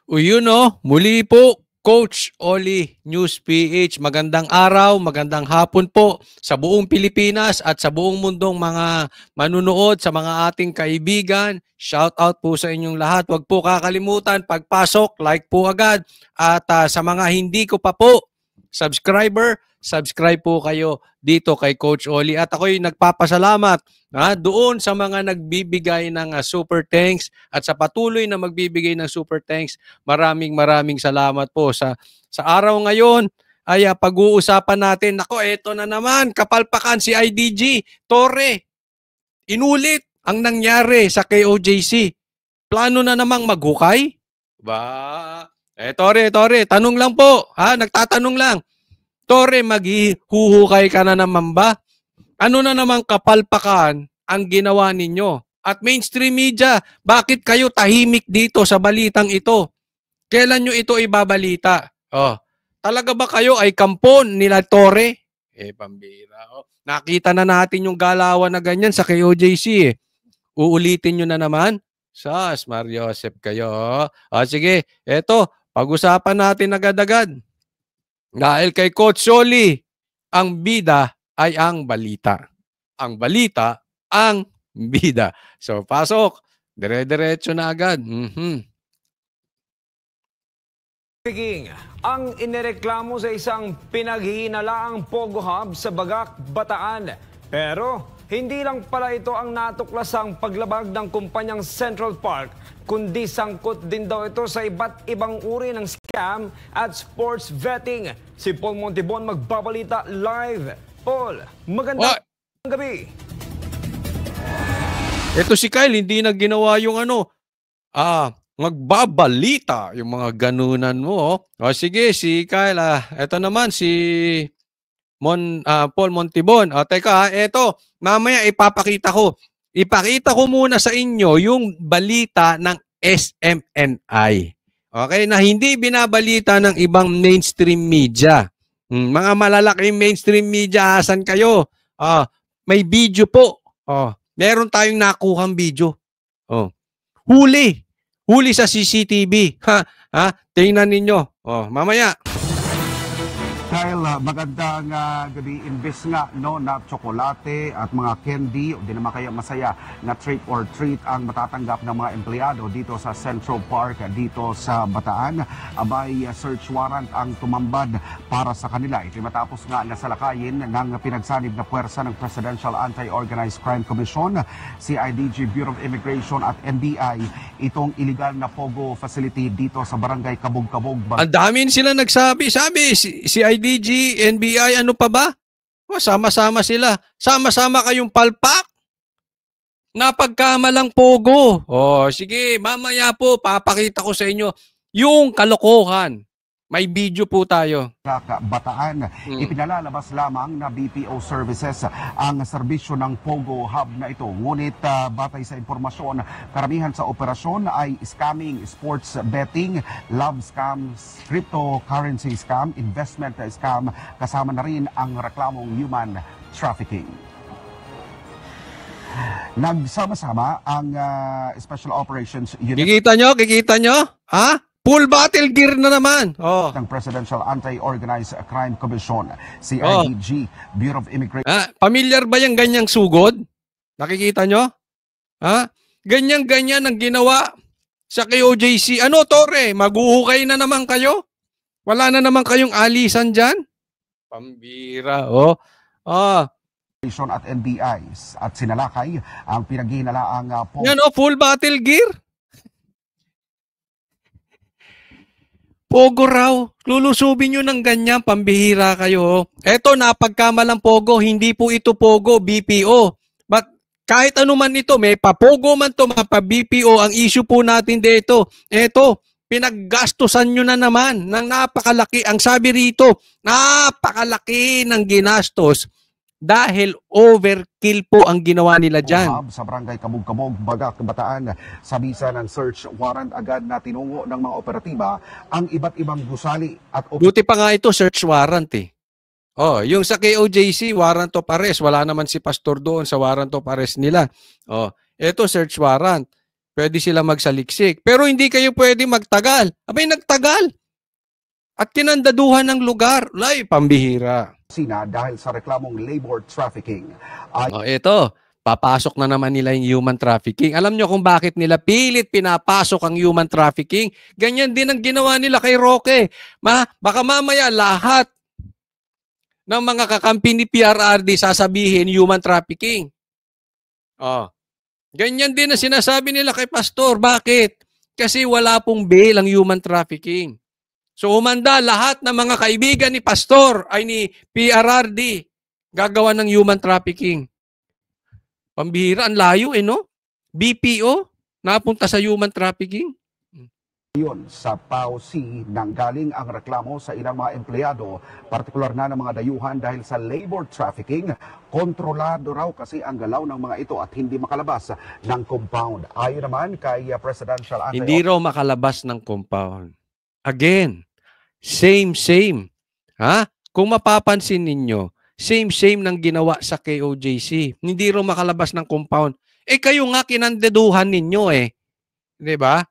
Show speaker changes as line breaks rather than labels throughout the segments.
O yun muli po, Coach Oli News PH. Magandang araw, magandang hapon po sa buong Pilipinas at sa buong mundong mga manunood, sa mga ating kaibigan. Shout out po sa inyong lahat. Huwag po kakalimutan, pagpasok, like po agad. At sa mga hindi ko pa po subscribe po kayo dito kay Coach Oli. At ako'y nagpapasalamat doon sa mga nagbibigay ng super thanks at sa patuloy na magbibigay ng super thanks. Maraming salamat po. Sa araw ngayon ay pag-uusapan natin. Nako, eto na naman, kapalpakan si IDG Torre. Inulit ang nangyari sa KOJC. Plano na namang maghukay? Torre, tanong lang po. Nagtatanong lang. Torre, maghihuhukay ka na naman ba? Ano na namang kapalpakan ang ginawa ninyo? At mainstream media, bakit kayo tahimik dito sa balitang ito? Kailan nyo ito ibabalita? Talaga ba kayo ay kampon nila Torre? Pambira. Nakita na natin yung galawan na ganyan sa KOJC. Uulitin nyo na naman? Sas, Mario Josep kayo. Sige, eto, pag-usapan natin agad-agad. Dahil kay Coach Oli, ang bida ay ang balita. Ang balita, ang bida. So, pasok. Dire-diretso na agad.
Ang inireklamo sa isang pinaghihinalaang Pogo Hub sa Bagak, Bataan. Pero hindi lang pala ito ang natuklasang paglabag ng kumpanyang Central Park, kundi sangkot din daw ito sa iba't ibang uri ng scam at sports betting. Si Paul Montibon magbabalita live. Paul, magandang gabi.
Ito si Kyle, hindi na ginawa yung magbabalita, yung mga ganunan mo. Sige, si Kyle, ito naman si Paul Montibon. Teka, eto, mamaya ipapakita ko. Ipakita ko muna sa inyo yung balita ng SMNI. Okay, na hindi binabalita ng ibang mainstream media. Mga malalaking mainstream media, asan kayo? May video po. Meron tayong nakuhang video. Huli sa CCTV. Tingnan ninyo. Mamaya.
Kyle, magandang gabi. Imbes nga na tsokolate at mga candy o di naman kaya masaya na trick or treat ang matatanggap ng mga empleyado dito sa Central Park dito sa Bataan, abay search warrant ang tumambad para sa kanila. Ito matapos nga nasalakayin ng pinagsanib na puwersa ng Presidential Anti-Organized Crime Commission, CIDG, Bureau of Immigration at NBI itong illegal na Pogo facility dito sa Barangay Kabog-Kabog.
Ang dami sila nagsabi. Sabi, CIDG, NBI, ano pa ba? Sama-sama sila. Sama-sama kayong palpak. Napagkamalang Pogo. Sige, mamaya po papakita ko sa inyo yung kalokohan. May video po tayo.
Bataan, ipinalalabas lamang na BPO services ang serbisyo ng Pogo Hub na ito. Ngunit batay sa impormasyon, karamihan sa operasyon ay scamming, sports betting, love scams, cryptocurrency scam, investment scam, kasama na rin ang reklamong human trafficking. Nagsama-sama ang Special Operations Unit.
Kikita nyo? Full battle gear na naman.
Ng Presidential Anti-Organized Crime Commission, CIDG, Bureau of Immigration.
Familiar ba yung ganyang sugod? Nakikita nyo? Ganyan-ganyan ang ginawa sa KOJC. Ano, Torre? Maghuhukay na naman kayo? Wala na naman kayong alisan dyan? Pambira.
At NBIs at sinalakay ang pinaghihinalaang
yan full battle gear. Pogo raw. Lulusubin nyo ng ganyan, pambihira kayo. Eto, napagkamalang Pogo. Hindi po ito Pogo, BPO. But kahit ano man ito, may pa-Pogo man to, pa-BPO, ang issue po natin dito. Eto, pinaggastusan nyo na naman ng napakalaki. Ang sabi rito, napakalaki ng ginastos dahil overkill po ang ginawa nila dyan.
Sa Barangay Kabog-Kabog, Bagak, Bataan, sa bisa ng search warrant agad na tinungo ng mga operatiba ang iba't ibang gusali at
buti pa nga ito, search warrant yung sa KOJC, warrant of arrest. Wala naman si Pastor doon sa warrant of arrest nila. Ito, search warrant. Pwede sila magsaliksik. Pero hindi kayo pwede magtagal. Abay, nagtagal. At kinandaduhan ng lugar. Lay, pambihira.
Dahil sa reklamong labor trafficking.
Ito, papasok na naman nila yung human trafficking. Alam nyo kung bakit nila pilit pinapasok ang human trafficking? Ganyan din ang ginawa nila kay Roque. Baka mamaya lahat ng mga kakampi ni PRRD sasabihin human trafficking. Ganyan din na sinasabi nila kay Pastor. Bakit? Kasi wala pong bail ang human trafficking. So umanda lahat ng mga kaibigan ni Pastor ay ni PRRD gagawa ng human trafficking. Pambihira, ang layo no? BPO, napunta sa human trafficking.
Yun, sa PAOC nanggaling ang reklamo sa ilang mga empleyado, partikular na ng mga dayuhan dahil sa labor trafficking. Kontrolado raw kasi ang galaw ng mga ito at hindi makalabas ng compound. Ayon naman kay Presidential Antony.
Hindi raw makalabas ng compound. Again, same. Kung mapapansin ninyo, same ng ginawa sa KOJC. Hindi raw makalabas ng compound. Kayo nga kinandeduhan ninyo 'Di ba?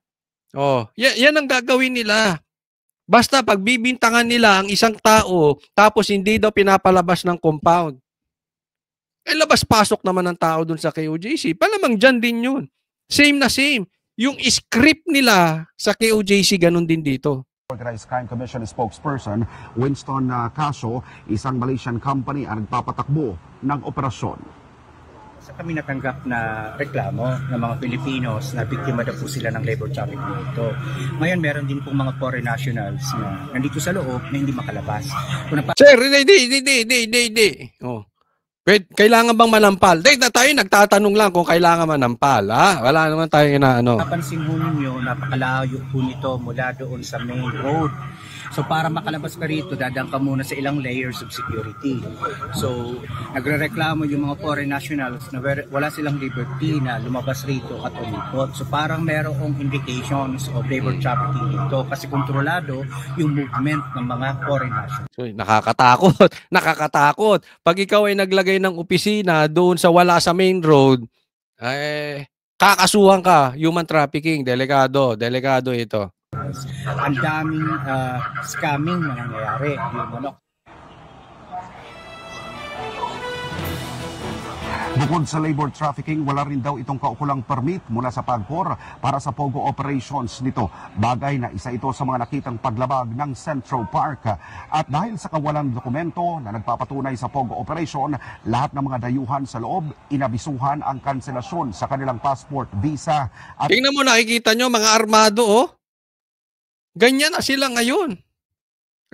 Yan ang gagawin nila. Basta pagbibintangan nila ang isang tao, tapos hindi daw pinapalabas ng compound. Labas-pasok naman ng tao dun sa KOJC. Palamang dyan din yun. Same na same. Yung script nila sa KOJC, ganun din dito.
Organized Crime Commission spokesperson Winston Caso, isang Malaysian company ang nagpapatakbo ng operasyon.
Sa kami natanggap na reklamo ng mga Pilipinos na biktima daw po sila ng labor trafficking dito. Ngayon meron din pong mga foreign nationals na nandito sa loob na hindi makalabas.
Sir, hindi. Kailangan bang manampal? Tayo nagtatanong lang kung kailangan manampal. Wala naman tayo inaano.
Napansin mo ninyo, napakalayo po nito mula doon sa main road. So para makalabas ka rito, dadang ka muna sa ilang layers of security. So nagrereklamo yung mga foreign nationals na wala silang liberty na lumabas rito at umikot. So parang merong indications of labor trafficking dito kasi kontrolado yung movement ng mga foreign nationals.
So, nakakatakot. Pag ikaw ay naglagay ng opisina doon sa wala sa main road, kakasuhan ka, human trafficking, delikado ito.
Ang daming scamming na nangyayari.
Bukod sa labor trafficking, wala rin daw itong kaukulang permit mula sa PAGCOR para sa POGO operations nito. Bagay na isa ito sa mga nakitang paglabag ng Central Park. At dahil sa kawalang dokumento na nagpapatunay sa POGO operation, lahat ng mga dayuhan sa loob, inabisuhan ang kanselasyon sa kanilang passport, visa. At
tingnan mo, nakikita nyo mga armado Ganyan na sila ngayon.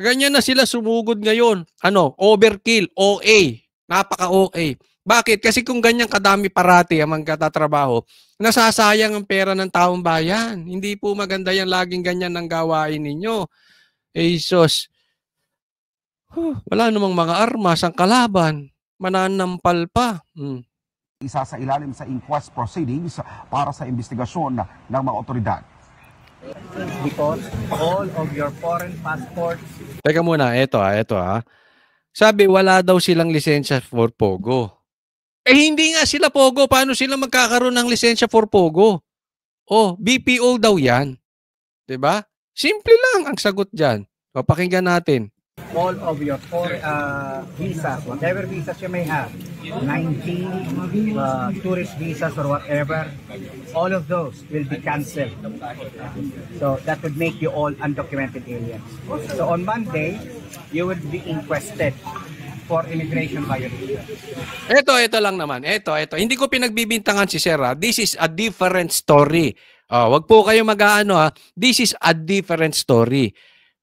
Ganyan na sila sumugod ngayon. Overkill, OA. Napaka-OA. Bakit? Kasi kung ganyan kadami parati ang magkatatrabaho, nasasayang ang pera ng taong bayan. Hindi po maganda yan laging ganyan ang gawain ninyo. Sos, wala namang mga armas ang kalaban. Mananampal pa.
Isa sa ilalim sa inquest proceedings para sa investigasyon ng mga otoridad.
Because all of your foreign passports.
Teka muna, ito. Sabi wala daw silang lisensya for POGO. Hindi nga sila POGO. Paano sila magkakaroon ng lisensya for POGO? BPO daw yan. 'Di ba? Simple lang ang sagot diyan. Pakinggan natin.
All of your foreign visas, whatever visas you may have, 19 tourist visas or whatever, all of those will be cancelled. So that would make you all undocumented aliens. So on Monday, you would be inquested for immigration violation.
Ito lang naman. Ito. Hindi ko pinagbibintangan si Sarah. This is a different story. Wag po kayo mag-aano This is a different story.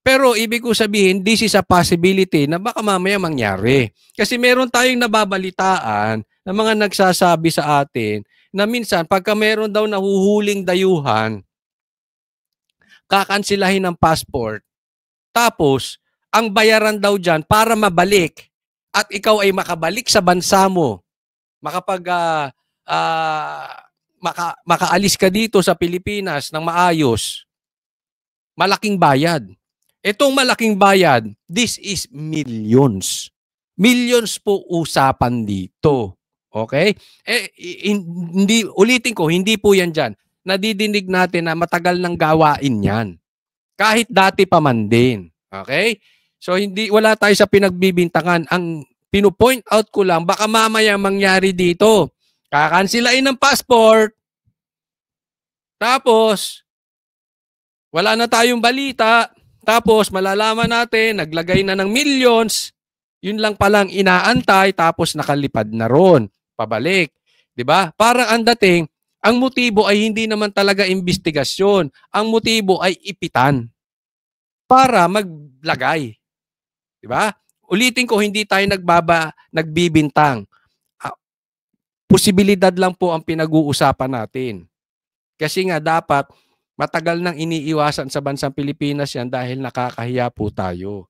Pero ibig ko sabihin, this is a possibility na baka mamaya mangyari. Kasi meron tayong nababalitaan na mga nagsasabi sa atin na minsan pagka meron daw nahuhuling dayuhan, kakansilahin ng passport. Tapos, ang bayaran daw dyan para mabalik at ikaw ay makabalik sa bansa mo. Makaalis ka dito sa Pilipinas ng maayos. Malaking bayad. Itong malaking bayad, this is millions. Millions po usapan dito. Okay? Ulitin ko, hindi po yan dyan. nadidinig natin na matagal ng gawain yan. Kahit dati pa man din. Okay? So wala tayo sa pinagbibintangan. Ang pinu-point out ko lang, baka mamaya mangyari dito. Kakansilain ng passport. Tapos, wala na tayong balita. Tapos, malalaman natin, naglagay na ng millions. Yun lang palang inaantay, tapos nakalipad na ron. Pabalik. 'Di ba? Parang ang dating, ang motibo ay hindi naman talaga investigasyon. Ang motibo ay ipitan. Para maglagay. 'Di ba? Ulitin ko, hindi tayo nagbibintang. Posibilidad lang po ang pinag-uusapan natin. Kasi nga dapat matagal nang iniiwasan sa bansang Pilipinas yan dahil nakakahiya po tayo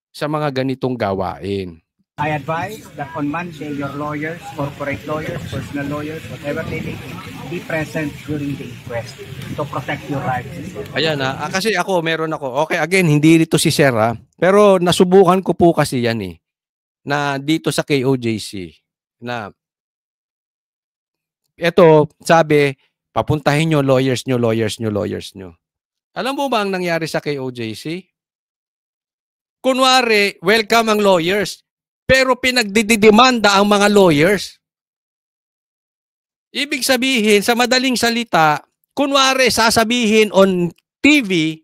sa mga ganitong gawain.
I advise that on Monday, your lawyers, corporate lawyers, personal lawyers, whatever they may be present during the inquest to protect your rights.
Ayan kasi meron ako. Okay, again, hindi dito si Sir pero nasubukan ko po kasi yan na dito sa KOJC na eto, sabi, papuntahin nyo, lawyers nyo. Alam mo ba ang nangyari sa KOJC? Kunwari, welcome ang lawyers, pero pinagdidimanda ang mga lawyers. Ibig sabihin, sa madaling salita, kunwari sasabihin on TV,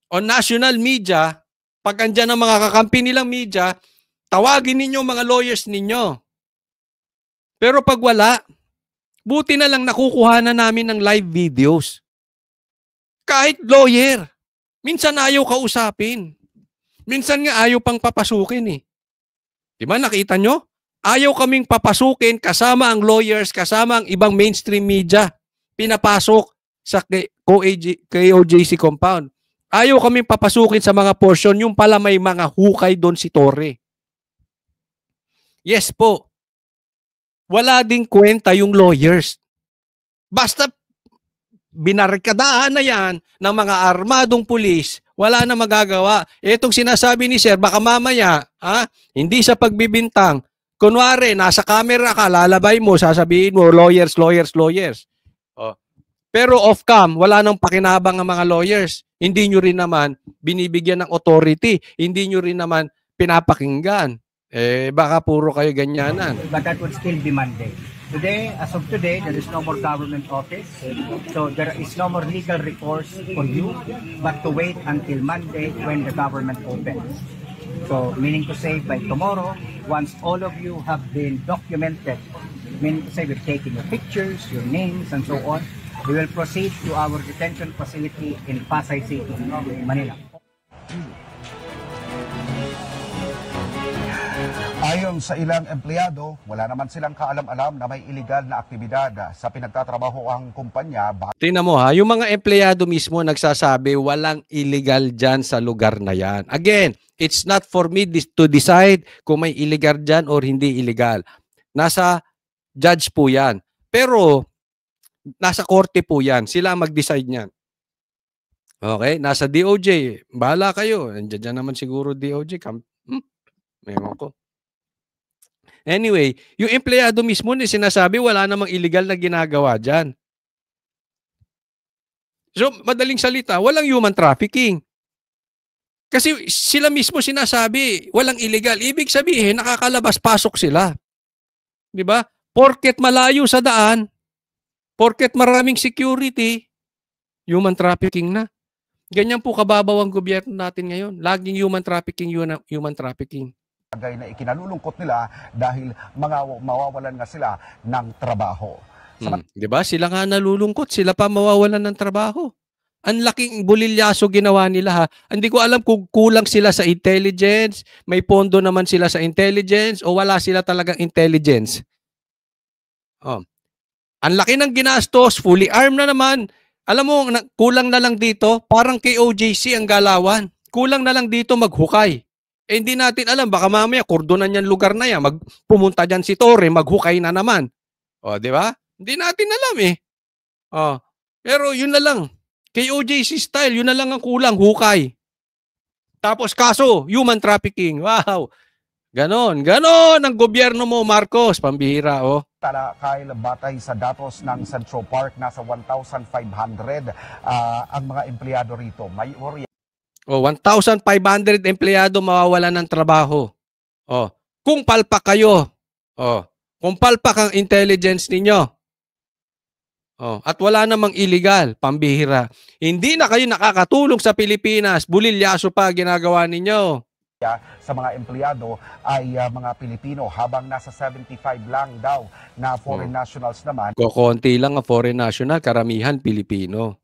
on national media, pag andyan ang mga kakampi nilang media, tawagin ninyo mga lawyers ninyo. Pero pag wala, buti na lang nakukuha na namin ng live videos. Kahit lawyer, minsan ayaw kausapin. Minsan nga ayaw pang papasukin Di ba nakita nyo? Ayaw kaming papasukin kasama ang lawyers, kasama ang ibang mainstream media. Pinapasok sa KOJC compound. Ayaw kaming papasukin sa mga portion, yung pala may mga hukay doon si Torre. Yes po. Wala ding kwenta yung lawyers. Basta binarikadahan na yan ng mga armadong pulis, wala na magagawa. Itong sinasabi ni Sir, baka mamaya, hindi sa pagbibintang, kunwari, nasa camera ka, lalabay mo, sasabihin mo, lawyers. Pero off-cam, wala nang pakinabang ang mga lawyers. Hindi nyo rin naman binibigyan ng authority. Hindi nyo rin naman pinapakinggan. Baka puro kayo ganyanan.
But that would still be Monday. Today, as of today, there is no more government office. So there is no more legal recourse for you, but to wait until Monday when the government opens. So meaning to say by tomorrow, once all of you have been documented, meaning to say we've taken your pictures, your names, and so on, we will proceed to our detention facility in Pasay City, Manila.
Ayon sa ilang empleyado, wala naman silang kaalam-alam na may illegal na aktibidad sa pinagtatrabaho ang kumpanya.
Tingnan mo yung mga empleyado mismo nagsasabi walang illegal dyan sa lugar na yan. Again, it's not for me to decide kung may illegal dyan or hindi illegal. Nasa judge po yan. Pero, nasa korte po yan. Sila mag-decide niyan. Okay? Nasa DOJ. Bahala kayo. Andiyan naman siguro DOJ. Ewan ko. Anyway, yung empleyado mismo na sinasabi wala namang illegal na ginagawa dyan. So, madaling salita, walang human trafficking. Kasi sila mismo sinasabi walang illegal. Ibig sabihin, nakakalabas-pasok sila. Di ba? Porket malayo sa daan, porket maraming security, human trafficking na. Ganyan po kababaw ang gobyerno natin ngayon. Laging human trafficking.
Bagay na ikinalulungkot nila dahil mawawalan nga sila ng trabaho.
Di ba? Sila nga nalulungkot, sila pa mawawalan ng trabaho. Ang laking bulilyaso ginawa nila Hindi ko alam kung kulang sila sa intelligence, may pondo naman sila sa intelligence o wala sila talagang intelligence. Ang laki ng ginastos, fully armed na naman. Alam mo, kulang na lang dito, parang KOJC ang galawan. Kulang na lang dito maghukay. Hindi natin alam, baka mamaya kordonan yan lugar na yan, pumunta dyan si Torre, maghukay na naman. Di ba? Hindi natin alam Pero yun na lang. KOJC style, yun na lang ang kulang, hukay. Tapos kaso, human trafficking. Wow. Ganon ang gobyerno mo, Marcos, pambihira
Kyle, batay sa datos ng Central Park, nasa 1,500 ang mga empleyado rito. May
1,500 empleyado mawawalan ng trabaho. Kung palpak kayo, kung palpak ang intelligence ninyo, at wala namang illegal, pambihira. Hindi na kayo nakakatulong sa Pilipinas, bulilyaso pa ginagawa ninyo.
Sa mga empleyado ay mga Pilipino, habang nasa 75 lang daw na foreign nationals naman.
Konti lang ang foreign national, karamihan Pilipino.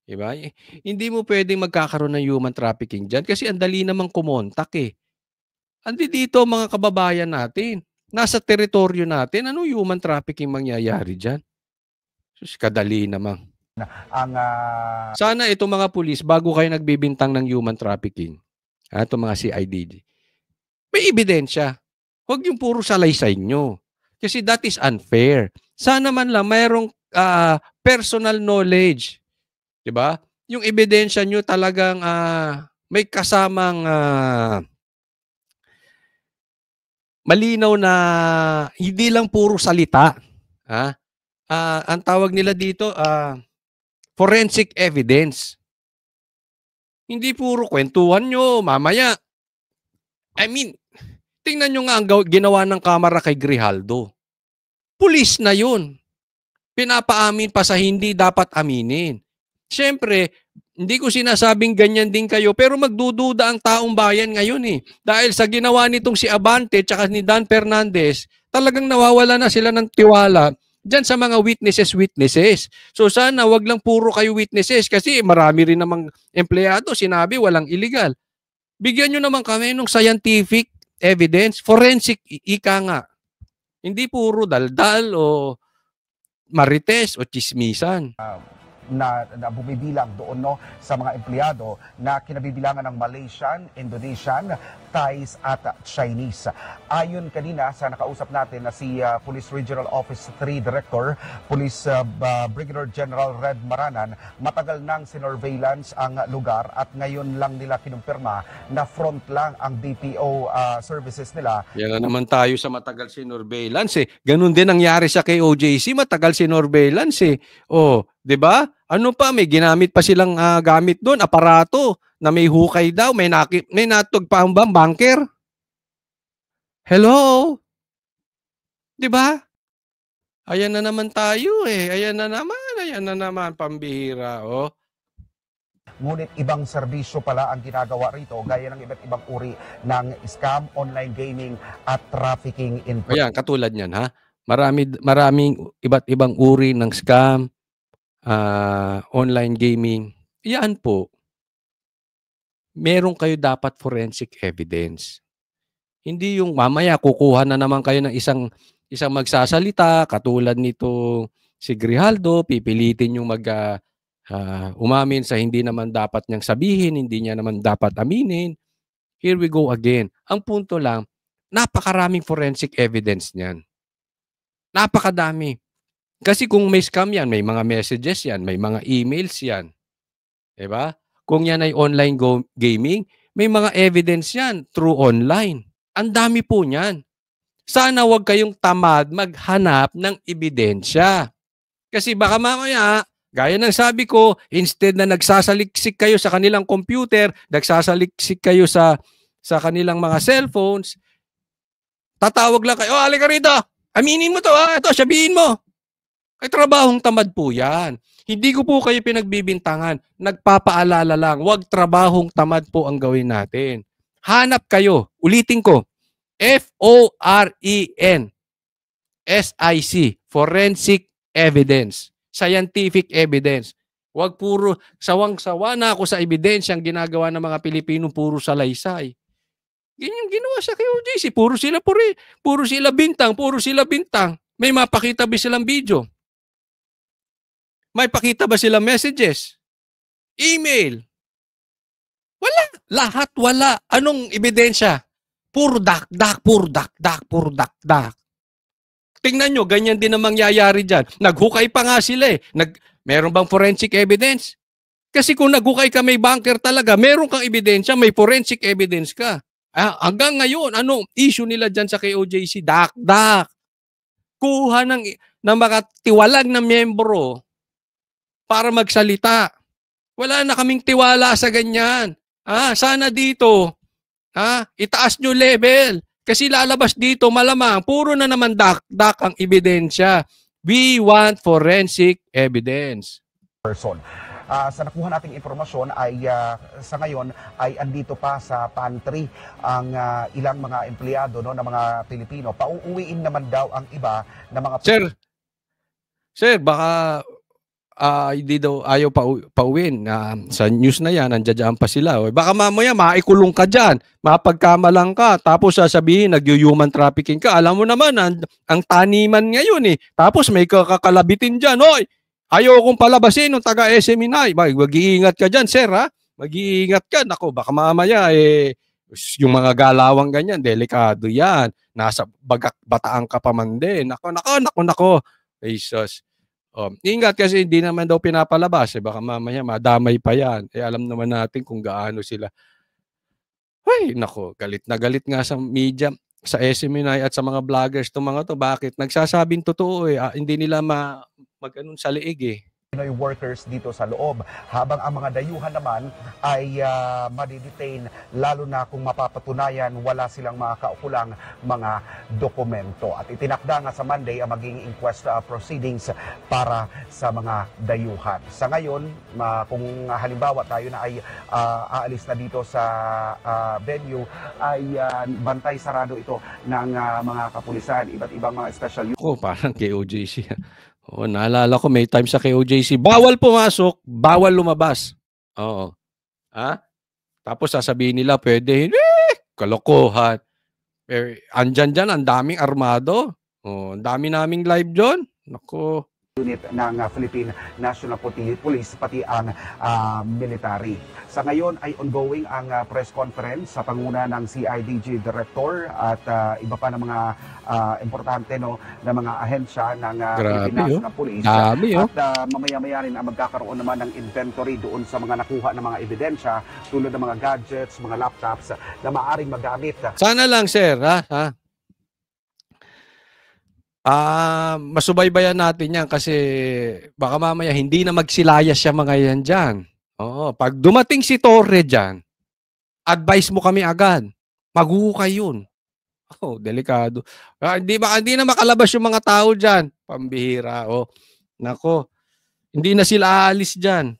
Diba? Hindi mo pwedeng magkakaroon ng human trafficking dyan kasi ang dali namang kumontak eh. Andi dito mga kababayan natin, nasa teritoryo natin, ano human trafficking mangyayari dyan? Sus, kadali namang. Sana itong mga pulis, bago kayo nagbibintang ng human trafficking, itong mga CIDG, may ebidensya. Huwag yung puro salaysay nyo. Kasi that is unfair. Sana man lang mayroong personal knowledge. Diba? Yung ebidensya nyo talagang may kasamang malinaw na hindi lang puro salita. Ang tawag nila dito, forensic evidence. Hindi puro kwentuhan nyo, mamaya. I mean, tingnan nyo nga ang ginawa ng Kamara kay Grijaldo. Pulis na yun. Pinapaamin pa sa hindi dapat aminin. Siyempre, hindi ko sinasabing ganyan din kayo, pero magdududa ang taong bayan ngayon eh. Dahil sa ginawa nitong si Abante at ni Dan Fernandez, talagang nawawala na sila ng tiwala diyan sa mga witnesses. So sana wag lang puro kayo witnesses kasi marami rin namang empleyado sinabi walang illegal. Bigyan nyo naman kami ng scientific evidence, forensic ika nga. Hindi puro daldal o marites o chismisan.
Na bumibilang doon sa mga empleyado na kinabibilangan ng Malaysian, Indonesian, Thais at Chinese. Ayon kanina sa nakausap natin na si Police Regional Office 3 Director, Police Brigadier General Red Maranan, matagal nang sinorveillance ang lugar at ngayon lang nila kinumpirma na front lang ang BPO services nila.
Yan na naman tayo sa matagal sinorveillance eh. Ganun din nangyari sa KOJC, matagal sinorveillance eh. 'Di ba? Ano pa, may ginamit pa silang gamit doon, aparato na may hukay daw, may natog pa ang bunker. Hello? 'Di ba? Ayan na naman tayo eh. Ayan na naman pambihira,
Ngunit ibang serbisyo pala ang ginagawa rito, gaya ng iba't ibang uri ng scam, online gaming at trafficking in.
Ayan, katulad niyan ha. Maraming iba't ibang uri ng scam, online gaming. Yan po. Meron kayo dapat forensic evidence. Hindi yung mamaya kukuha na naman kayo ng isang magsasalita katulad nito si Grijaldo, pipilitin yung umamin sa hindi naman dapat niyang sabihin, hindi niya naman dapat aminin. Here we go again. Ang punto lang, napakaraming forensic evidence niyan. Napakadami. Kasi kung may scam yan, may mga messages yan, may mga emails yan. Diba? Kung yan ay online gaming, may mga evidence yan through online. Ang dami po niyan. Sana wag kayong tamad maghanap ng ebidensya. Kasi baka mamaya, gaya ng sabi ko, instead na nagsasaliksik kayo sa kanilang computer, nagsasaliksik kayo sa kanilang mga cellphones, tatawag lang kayo, halika rito, aminin mo to, ito, sabihin mo. Ay trabahong tamad po yan. Hindi ko po kayo pinagbibintangan. Nagpapaalala lang, wag trabahong tamad po ang gawin natin. Hanap kayo. Ulitin ko. FORENSIC. Forensic evidence. Scientific evidence. Wag puro sawang-sawa na ako sa ebidensyang ginagawa ng mga Pilipino, puro salaysay. Ganyan ginawa sa KOJC. Puro sila bintang. May mapakita ba silang video? May pakita ba silang messages? Email? Wala. Lahat wala. Anong ebidensya? Puro dakdak. Tingnan nyo, ganyan din ang mangyayari dyan. Naghukay pa nga sila eh. Meron bang forensic evidence? Kasi kung naghukay ka may bunker talaga, meron kang ebidensya, may forensic evidence ka. Hanggang ngayon, anong issue nila dyan sa KOJC? Dakdak. kuha ng mga tiwalag na miyembro para magsalita. Wala na kaming tiwala sa ganyan. Sana dito, itaas nyo level. Kasi lalabas dito, malamang, puro na naman dak ang ebidensya. We want forensic evidence.
Person. Sa nakuha nating impormasyon ay sa ngayon ay andito pa sa pantry ang ilang mga empleyado no, ng mga Pilipino. Pauuwiin naman daw ang iba na mga...
Sir, baka hindi daw ayaw pauwiin. Sa news na yan, nandiyan pa sila. Baka mamaya maikulong ka dyan, mapagkamalang ka, tapos sasabihin nag-human trafficking ka. Alam mo naman, ang taniman ngayon eh. Tapos may kakalabitin dyan. Hoy! Ayaw kong palabasin ng taga-SMNI. Mag-iingat ka dyan, sir, ha? Mag-iingat ka. Nako, baka mamaya, yung mga galawang ganyan, delikado yan. Nasa bataan ka pa man din. Nako. Jesus. Ingat kasi hindi naman daw pinapalabas. Baka mamaya, madamay pa yan. Alam naman natin kung gaano sila. Ay, nako, galit na galit nga sa media, sa SMNI at sa mga vloggers itong mga to. Bakit? Nagsasabing totoo eh. Hindi nila mag-anong sa liig eh.
Pinoy workers dito sa loob, habang ang mga dayuhan naman ay madidetain lalo na kung mapapatunayan wala silang mga kaukulang mga dokumento. At itinakda nga sa Monday ang maging inquest proceedings para sa mga dayuhan. Sa ngayon, kung halimbawa tayo na ay aalis na dito sa venue, ay bantay sarado ito ng mga kapulisan, iba't ibang mga special units.
Parang KOJC. Naalala ko may time sa KOJC, bawal pumasok, bawal lumabas. Oo. Tapos sasabihin nila, pwede, kalokohan. Andyan dyan, ang daming armado. Ang dami naming live dyan. Nako.
Unit ng Philippine National Police pati ang military. Sa ngayon ay ongoing ang press conference sa panguna ng CIDG Director at iba pa ng mga importante no na mga ahensya ng Philippine National Police. At mamaya-maya rin magkakaroon naman ng inventory doon sa mga nakuha ng mga ebidensya tulad ng mga gadgets, mga laptops na maaaring magamit.
Sana lang sir, masubaybayan natin yan kasi baka mamaya hindi na magsilayas siya mga yan dyan. Pag dumating si Torre dyan, advice mo kami agad. Maghuhukay yun. Delikado. Hindi na makalabas yung mga tao dyan. Pambihira. Nako, hindi na sila aalis dyan.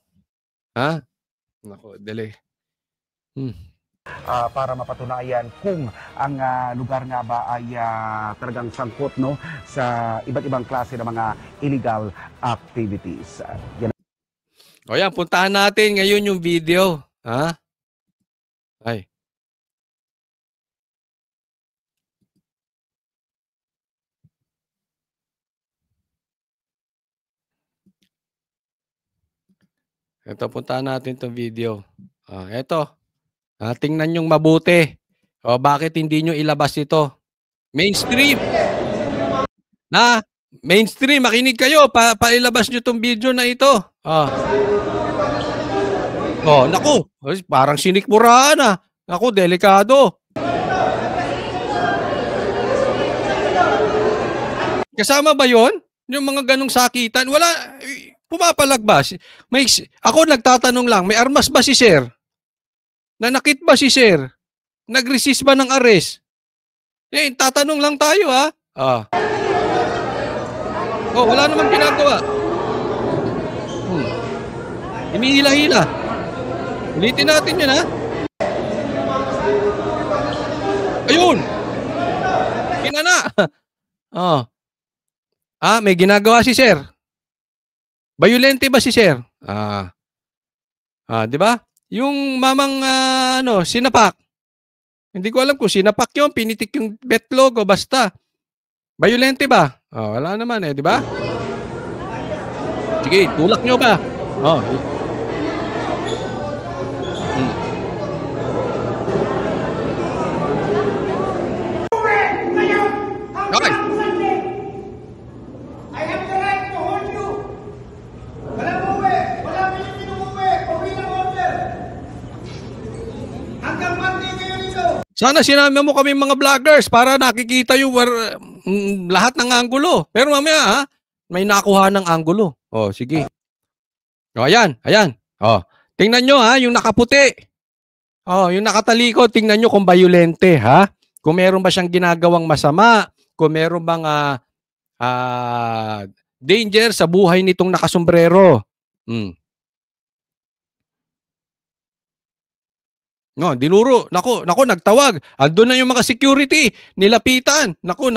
Nako,
para mapatunayan kung ang lugar nga ba ay talagang sangkot no sa iba't ibang klase ng mga illegal activities.
Yan, puntahan natin ngayon yung video. Ay. Ito, puntahan natin itong video. Ito. Tingnan nyong mabuti. Bakit hindi nyo ilabas ito? Mainstream. Mainstream, makinig kayo. Pailabas nyo itong video na ito. Naku. Parang sinikmuraan na. Naku, delikado. Kasama ba yon? Yung mga ganong sakitan? Wala. Pumapalagbas. Ako nagtatanong lang, may armas ba si sir? Nanakit ba si sir? Nag-resist ba ng arrest? Tatanong lang tayo wala namang ginagawa. Hinihila-hila. Ulitin natin yan Ayun! Kinana! May ginagawa si sir. Violente ba si sir? Di ba? Yung mamang sinapak. Hindi ko alam kung sinapak yun, pinitik yung betlog o basta. Violente ba? Wala naman di ba? Sige, tulak nyo ba? Okay. Sana sinama mo kami mga vloggers para nakikita yung lahat ng anggulo. Pero mamaya ha, may nakuha ng anggulo. Oh, sige. Oh, ayan, ayan. Oh, tingnan nyo ha, yung nakaputi. Oh, yung nakatalikod, tingnan nyo kung bayolente ha. Kung meron ba siyang ginagawang masama, kung meron bang danger sa buhay nitong nakasombrero. No, dinuro. Nako, nagtawag. Andun na yung mga security, nilapitan. Nako,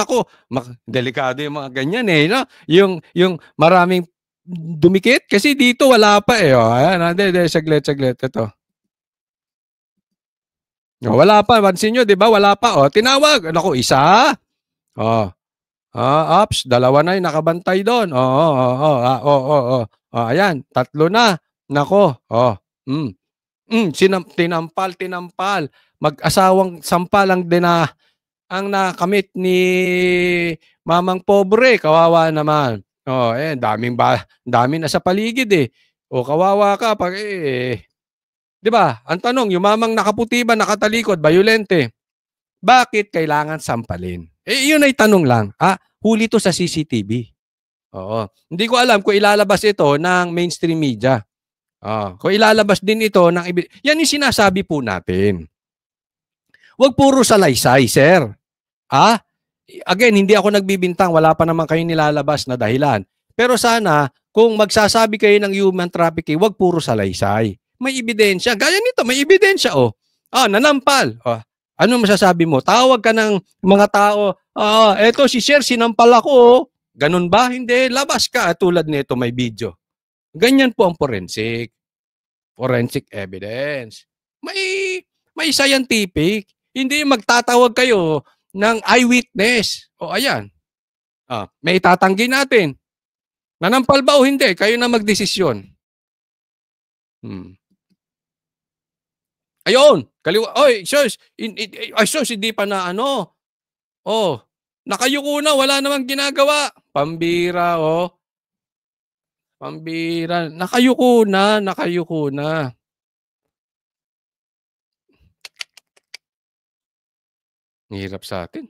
delikado yung mga ganyan eh, no? Yung maraming dumikit kasi dito wala pa eh. Oh, ayan, saglit ito. Oh, wala pa, pansin nyo, 'di ba? Wala pa. Oh, tinawag. Nako, isa. Oh. Ops, dalawa na yung nakabantay doon. Ayan, tatlo na. Nako. Tinampal. Mag-asawang sampal ang nakamit ni Mamang Pobre. Kawawa naman. Dami na sa paligid eh. O kawawa ka pag 'di ba? Ang tanong, yung mamang nakaputi ba, nakatalikod, bayolente? Bakit kailangan sampalin? Yun ay tanong lang. Huli to sa CCTV. Oo. Hindi ko alam kung ilalabas ito ng mainstream media. Kung ilalabas din ito ng yan yung sinasabi po natin. Huwag puro salaysay, sir. Again, hindi ako nagbibintang, wala pa naman kayong nilalabas na dahilan. Pero sana, kung magsasabi kayo ng human trafficking, huwag puro salaysay. May ebidensya. Gaya nito, may ebidensya, nanampal. Ano masasabi mo? Tawag ka ng mga tao, eto si Sir, sinampal ako. Ganun ba? Hindi, labas ka. Tulad nito, may video. Ganyan po ang forensic. Forensic evidence. May scientific. Hindi magtatawag kayo ng eyewitness. Ayan. May itatanggi natin. Nanampal ba o hindi? Kayo na magdesisyon. Ayun, kaliwa. Oy, sus, hindi pa na ano. Nakayuko na, wala namang ginagawa. Pambira, Pambira. Nakayuko na. Ang hirap sa atin.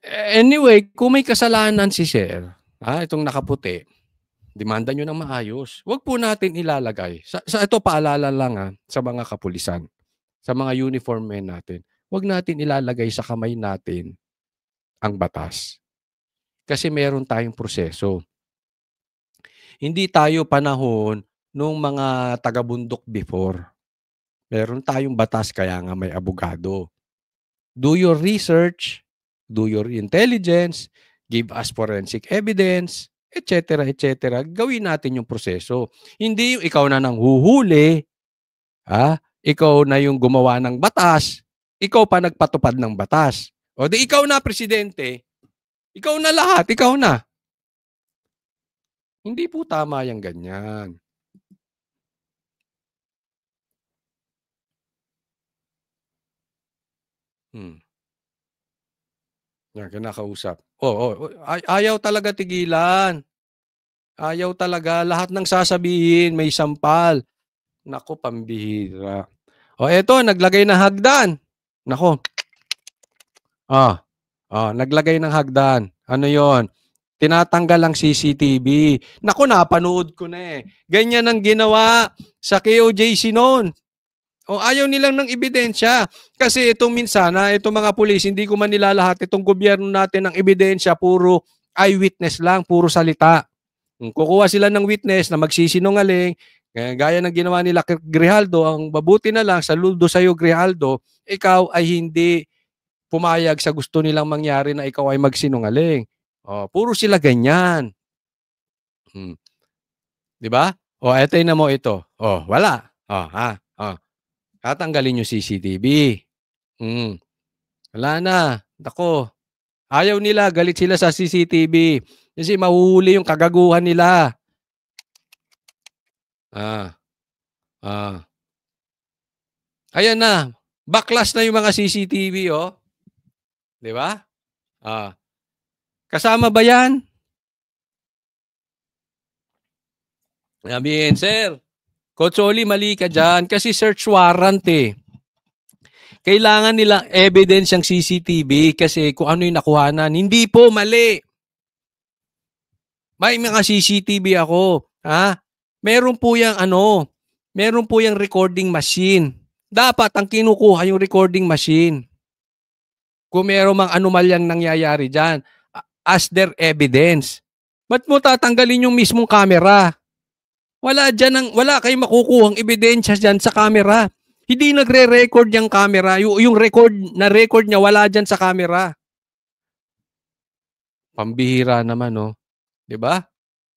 Anyway, kung may kasalanan si Sir, itong nakaputi, demanda nyo ng maayos. Huwag po natin ilalagay. Sa ito, paalala lang sa mga kapulisan, sa mga uniform men natin. Huwag natin ilalagay sa kamay natin ang batas. Kasi meron tayong proseso. Hindi tayo panahon nung mga taga-bundok before. Meron tayong batas, kaya nga may abogado. Do your research, do your intelligence, give us forensic evidence, etc. Gawin natin yung proseso. Hindi yung ikaw na nang huhuli, ikaw na yung gumawa ng batas, ikaw pa nagpatupad ng batas. O di ikaw na presidente, ikaw na lahat, ikaw na. Hindi po tama yung ganyan. Yan, kinakausap. Ayaw talaga tigilan. Ayaw talaga. Lahat ng sasabihin, may sampal. Nako, pambihira. Eto, naglagay ng hagdan. Nako. Naglagay ng hagdan. Ano yon? Tinatanggal ang CCTV. Nako, napanood ko na eh. Ganyan ang ginawa sa KOJC noon. Ayaw nilang ng ebidensya. Kasi itong minsan, itong mga pulis, hindi ko man nilalahat, itong gobyerno natin ng ebidensya, puro eyewitness lang, puro salita. Kukuha sila ng witness na magsisinungaling, gaya ng ginawa nila Grijaldo, ang mabuti na lang, saludo sa iyo Grijaldo, ikaw ay hindi pumayag sa gusto nilang mangyari na ikaw ay magsinungaling. Puro sila ganyan. Di ba? Eto na mo ito. Wala. Tatanggalin yung CCTV. Wala na. Dako. Ayaw nila. Galit sila sa CCTV. Kasi mahuhuli yung kagaguhan nila. Ayan na. Backlash na yung mga CCTV, Di ba? Kasama ba yan? Sabihin, sir, Coach Oli, mali ka dyan kasi search warrant eh. Kailangan nilang evidence yung CCTV kasi kung ano yung nakuhanan. Hindi po, mali. May mga CCTV ako. Ha? Meron po meron po yung recording machine. Dapat ang kinukuha yung recording machine. Kung meron mang anomalyang nangyayari dyan, as their evidence. Ba't mo tatanggalin yung mismong camera? Wala kayong makukuhang ebidensya dyan sa camera. Hindi nagre-record yung camera. Yung record niya, wala dyan sa camera. Pambihira naman, no? Diba?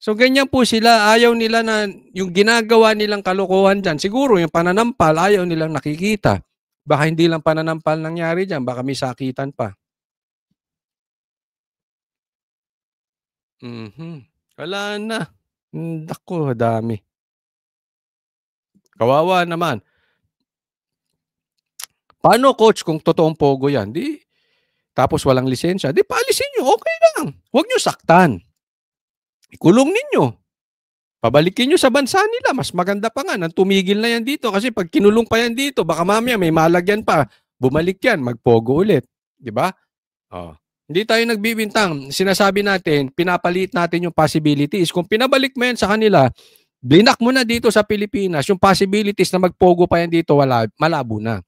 So, ganyan po sila. Ayaw nila na yung ginagawa nilang kalokohan dyan. Siguro yung pananampal, ayaw nilang nakikita. Baka hindi lang pananampal nangyari dyan. Baka may sakitan pa. Wala na. Dako, dami. Kawawa naman. Paano, coach, kung totoong pogo yan? Tapos walang lisensya. Paalisin nyo. Okay lang. Huwag nyo saktan. Ikulong ninyo. Pabalikin nyo sa bansa nila. Mas maganda pa nga. Nang tumigil na yan dito. Kasi pag kinulong pa yan dito, baka mamaya may malagyan pa. Bumalik yan. Magpogo ulit. Diba? Oh. Hindi tayo nagbibintang. Sinasabi natin, pinapalit natin yung possibilities. Kung pinabalik mo yan sa kanila, blinak mo na dito sa Pilipinas, yung possibilities na magpogo pa yan dito, malabo na.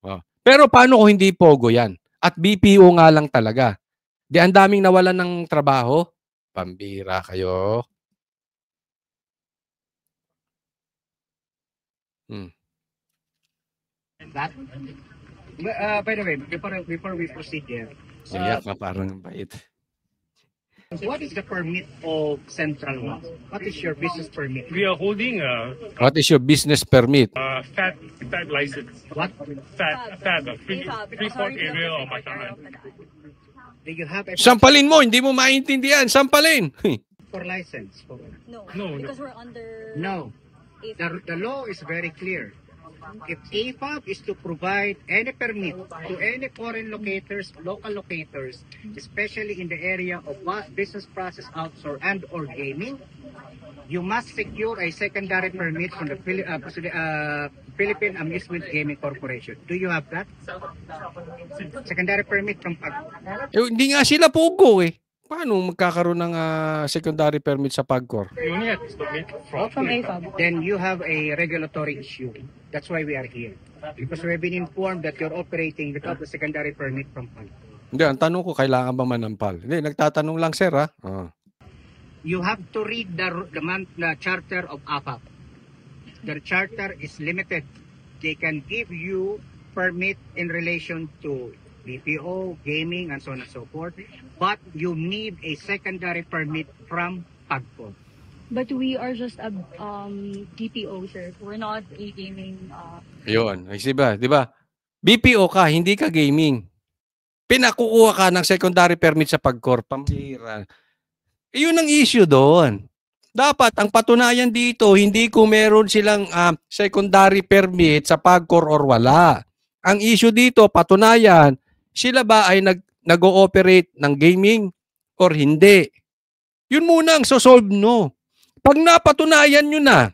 Oh. Pero paano kung hindi pogo yan? At BPO nga lang talaga. Ang daming nawalan ng trabaho. Pambira kayo.
That, by the way, before we proceed here,
Iyak na parang bait.
what is the permit of Central One? What is your business permit?
We are holding a
What is your business permit?
fat license.
What?
Fat, Freeport area of Bataan.
Do you have a
Sampalin mo, hindi mo maintindihan. Sampalin.
for license?
No,
because we're under
No. The law is very clear. If AFAB is to provide any permit to any foreign locators, local locators, especially in the area of business process outsource and or gaming, you must secure a secondary permit from the Philippine Amusement Gaming Corporation. Do you have that? Secondary permit from
Hindi nga sila pogo eh. Paano magkakaroon ng secondary permit sa PAGCOR?
we only have this permit from
AFAB.
Then you have a regulatory issue. That's why we are here. Because we have been informed that you're operating without the secondary permit from PAG.
Hindi, ang tanong ko, kailangan ba manampal? Hindi, nagtatanong lang sir ha.
You have to read the charter of AFAB. The charter is limited. They can give you permit in relation to BPO, gaming, and so on and so forth. But you need a secondary permit from PAGCOR.
But we are just a DPO, sir. We're not a gaming.
Yun. Di ba? BPO ka, hindi ka gaming. Pinakukuha ka ng secondary permit sa PAGCOR. Pambira. Yun ang issue doon. Dapat ang patunayan dito, hindi kung meron silang secondary permit sa PAGCOR or wala. Ang issue dito, patunayan, sila ba ay nag-ooperate ng gaming or hindi? Yun muna ang sosolve no. Pag napatunayan nyo na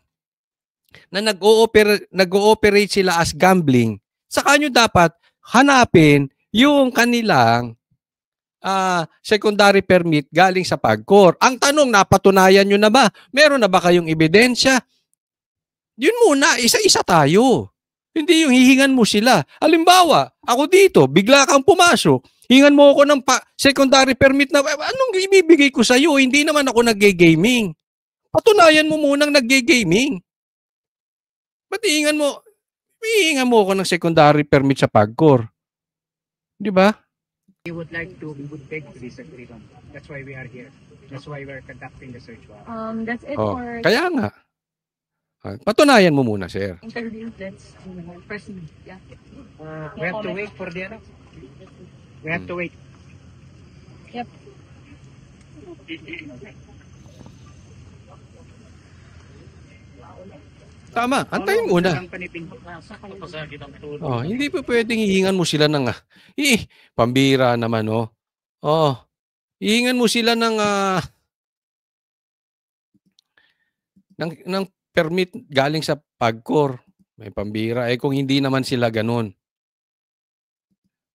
nag-ooperate sila as gambling, saka nyo dapat hanapin yung kanilang secondary permit galing sa PAGCOR. Ang tanong, napatunayan nyo na ba? Meron na ba kayong ebidensya? Yun muna, isa-isa tayo. Hindi yung hihingan mo sila. Halimbawa, ako dito, bigla kang pumasok, hingan mo ako ng secondary permit na, anong ibibigay ko sa'yo? Hindi naman ako nag-gaming. Patunayan mo munang nag-gaming. Ba't hihingan mo ako ng secondary permit sa PAGCOR? Di ba?
We would beg to disagree on that. That's why we are here. That's why we're conducting the search warrant.
That's it
Oh,
for
kaya nga. Patunayan mo muna, sir.
interview. Let's proceed. Yeah.
We have to wait for the other. We have to wait.
Yep.
Tama, antayin muna. Hindi pa pwedeng hihingan mo sila ng pambira naman, oh. Hihingan mo sila ng ng permit galing sa PAGCOR. May pambira. Kung hindi naman sila ganun.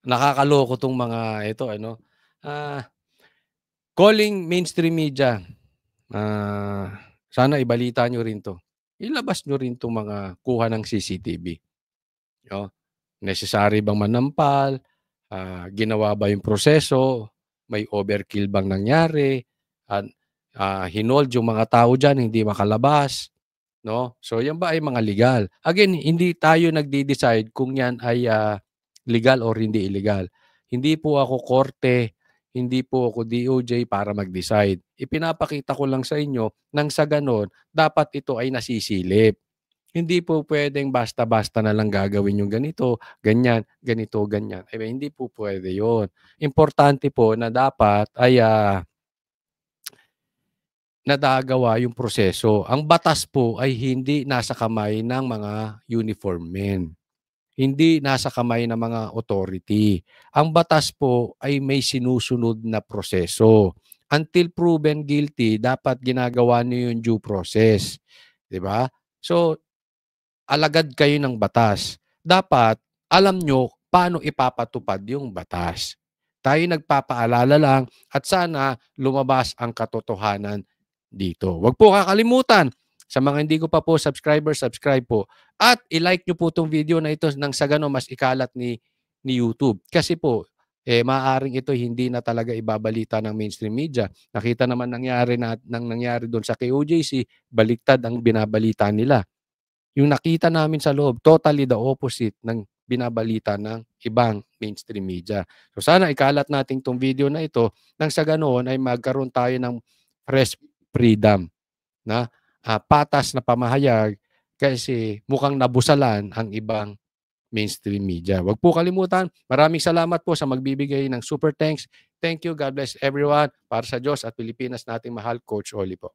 Nakakaloko tong mga ito, ano. Calling mainstream media. Sana ibalita nyo rin to. Ilabas nyo rin itong mga kuha ng CCTV. Necessary bang manampal? Ginawa ba yung proseso? May overkill bang nangyari? Hinold yung mga tao dyan, hindi makalabas. No? So yan ba ay mga legal? Again, hindi tayo nagde-decide kung yan ay legal or hindi illegal. Hindi po ako korte, hindi po ako DOJ para mag-decide. Ipinapakita ko lang sa inyo nang sa ganon, dapat ito ay nasisilip. Hindi po pwedeng basta-basta na lang gagawin yung ganito, ganyan, ganito, ganyan. Hindi po pwede yun. Importante po na dapat ay nadagawa yung proseso. Ang batas po ay hindi nasa kamay ng mga uniform men. Hindi nasa kamay ng mga authority. Ang batas po ay may sinusunod na proseso. Until proven guilty, dapat ginagawa niyo yung due process. 'Di ba? So, alagad kayo ng batas. Dapat alam nyo paano ipapatupad yung batas. Tayo nagpapaalala lang at sana lumabas ang katotohanan dito. Huwag po kakalimutan, sa mga hindi ko pa po subscribe po. At i-like nyo po itong video na ito nang sa gano'n mas ikalat ni YouTube. Kasi po, maaaring ito hindi na talaga ibabalita ng mainstream media. Nakita naman nangyari doon sa KOJC, baliktad ang binabalita nila. Yung nakita namin sa loob, totally the opposite ng binabalita ng ibang mainstream media. So sana ikalat natin itong video na ito nang sa ganoon ay magkaroon tayo ng press freedom na patas na pamahayag kasi mukhang nabusalan ang ibang mainstream media. Huwag po kalimutan, maraming salamat po sa magbibigay ng super thanks. Thank you, God bless everyone. Para sa Diyos at Pilipinas nating mahal, Coach Oli po.